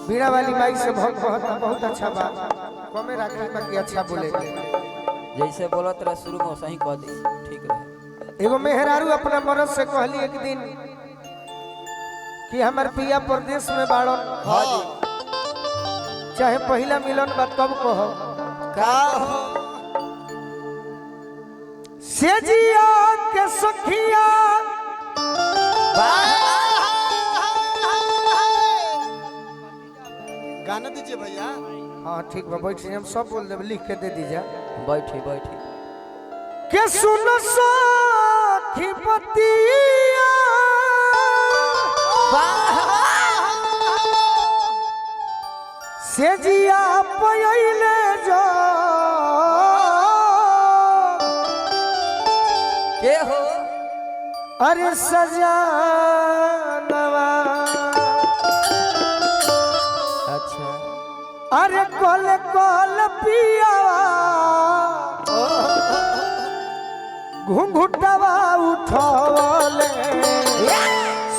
बीड़ा वाली माई से बहुत अच्छा बात कमे राखी बाकी अच्छा बोले जैसे बोलत रहा शुरू में सही कह दी ठीक रहे। एगो मेहरारू अपना मर्द से कहली एक दिन कि हमार पिया परदेश में बाड़ो। हाँ जी चाहे पहला मिलन बा तब कहो का हो से जिया के सखिया गाना दीजिए भैया। हाँ ठीक बा बैठिए हम सब बोल देब लिख के दे दीजिए। बैठे बैठे के सुन सखी पतिया से जिया पयले जो के हो अरे सजानवा अच्छा अरे कल कल पिया घुंघुटवा उठवले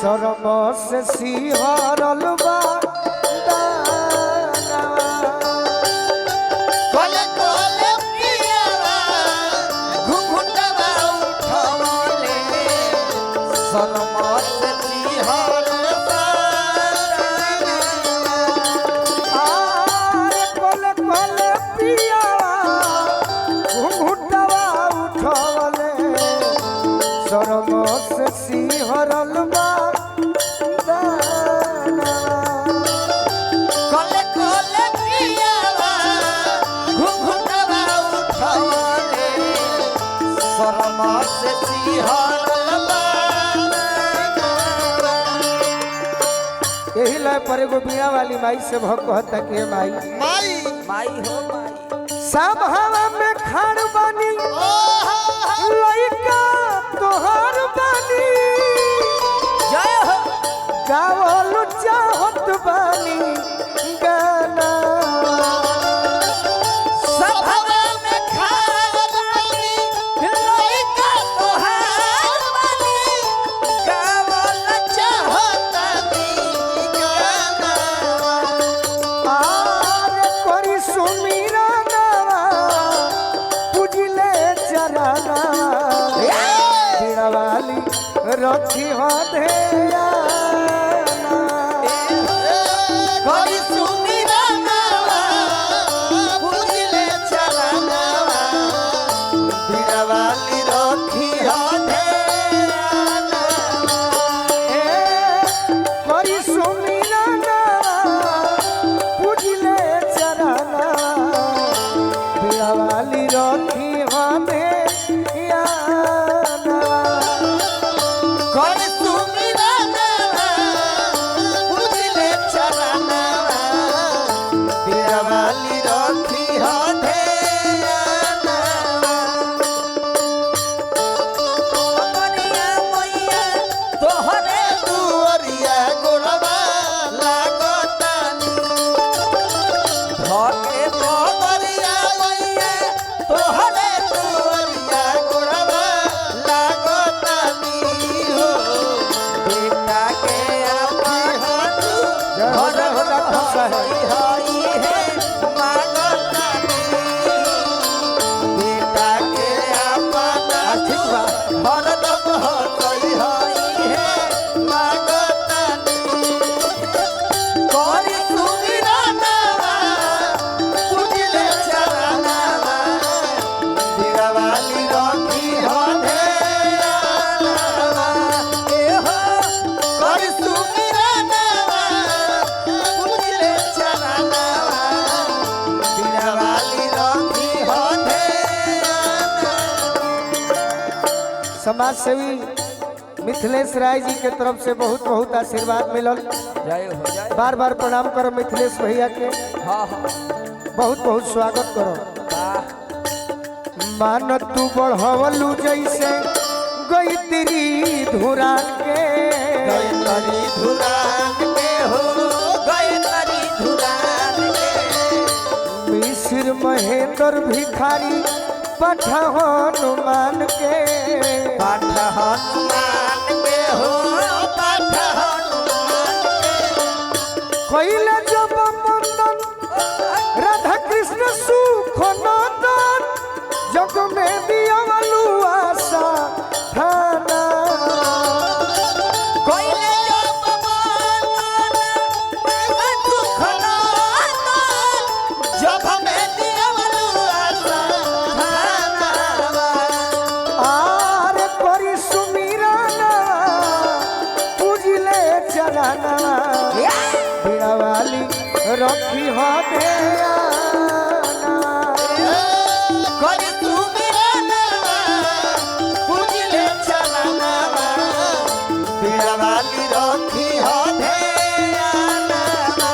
शरम से सिहरल बा यही लय पर एगो बीड़ा वाली माई से भक्त कहता कि माई माई माई हो माई सब हवा में खाड़ बानी लइका तोहर बानी जय हो गावल चाहत बानी गाना सब हवा में खाड़ बानी लइका तोहार बानी गावल चाहत आरे करी सुमीरा नावा पूजले चराना बीड़ा वाली रखी हो धेया गरी सुमीरा नावा पूजले चरनावा बीड़ा वाली रखी हो करी सुमीरा नावा पूजले चराना बीड़ा वाली रखी हो धेया गरी सुमीरा नावा पूजले चरनावा बीड़ा वाली रखी हो मनिया मैया तोहरे दुअरिया गोरवा लागतानी धके पगरिया मैया समाज सेवी मिथिलेश राय जी के तरफ से बहुत बहुत आशीर्वाद मिलल। जय हो जय। बार बार प्रणाम करो मिथिलेश भैया के, हाँ हाँ बहुत बहुत स्वागत करो। वाह मान तू बढ़वलू जैसे गई तेरी धुरान के, तरी धुरान के हो गए तरी धुरान के। मिसिर महेंद्र भिखारी पठा हनुमान के, पाठ हनुमान के हो पाठ हनुमान के। कैले जब बंदन राधा कृष्ण सुख नंदन, जग में दियावलू आशा थाना। कोइले जब बंदन दुख नाना, जब में दियावलू आशा थाना। आर करी सुमिराना पूजले चराना, बीड़ा वाली रखी हो ध्याना। कोई तू मेरा नावा पूजले चरनावा, बीड़ा वाली रखी हो ध्यानवा।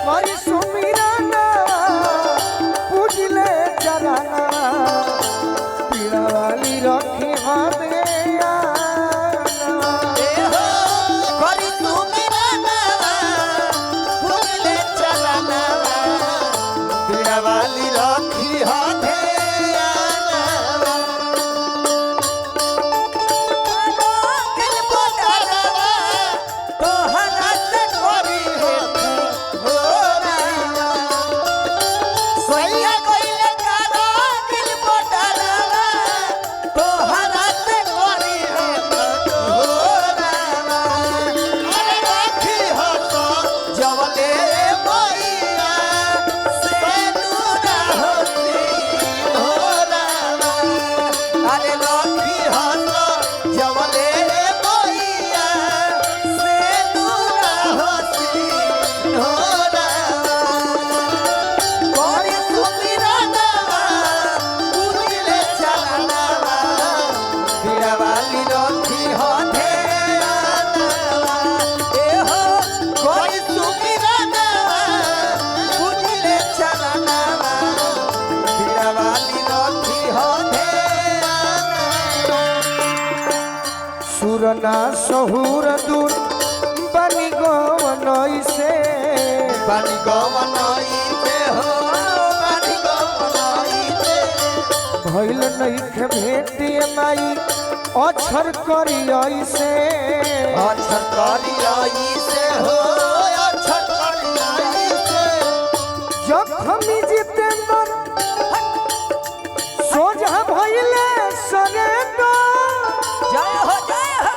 करी सुमिराना पूजले चराना, बीड़ा वाली रखी हो ध्याना। कोई तू मेरा नावा पूजले चरनावा, बीड़ा वाली रखी हो ध्यानवा। दिल बोटावा तोहरा से करी हो रामा। सोया कोइले कारा दिल बोटावा तोहरा से करी हो रामा। अरे राखी हो तो जवले मैया से दूरा होती हो रामा। अरे राखी हो तो जवले मैया से दूरा होती हो रामा। कोरी सुमिरा नावा पूजले चरनावा, बीड़ा वाली रखी हो ध्यानवा। ए हो कोरी सुमिरा नावा पूजले चरनावा, बीड़ा वाली रखी हो ध्यानवा। सुरना सहुर दूर बनी गवन से, पानी गवनाई पे हो पानी गवनाई पे। भइल नइखे भेटिए माई अक्षर करी से। अच्छा करियाई से हो अच्छा करियाई से। जखमी जितेंद्र सोझा भइले सरेंद्र, जय हो जय हो।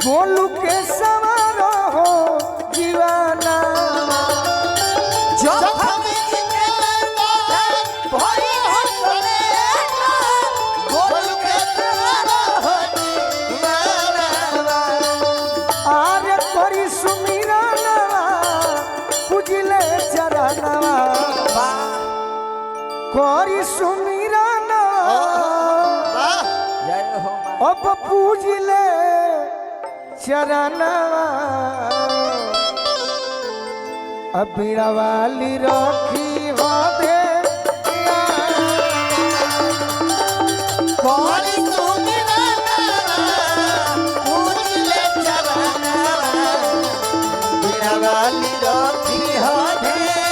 गोलू के सवार हो जीवाना। जब हम जितेंद्र भाई हंसले बोल के तेरा हो दीवाना। आरे करी सुमिराना पूजले चराना, करी सुमिराना जय हो माँ। अब पूजले चराना। अब बीड़ा वाली रखी हो ध्याना। कोरी सुमिरा नावा पूजले चरनावा, बीड़ा वाली रखी हो ध्यानवा।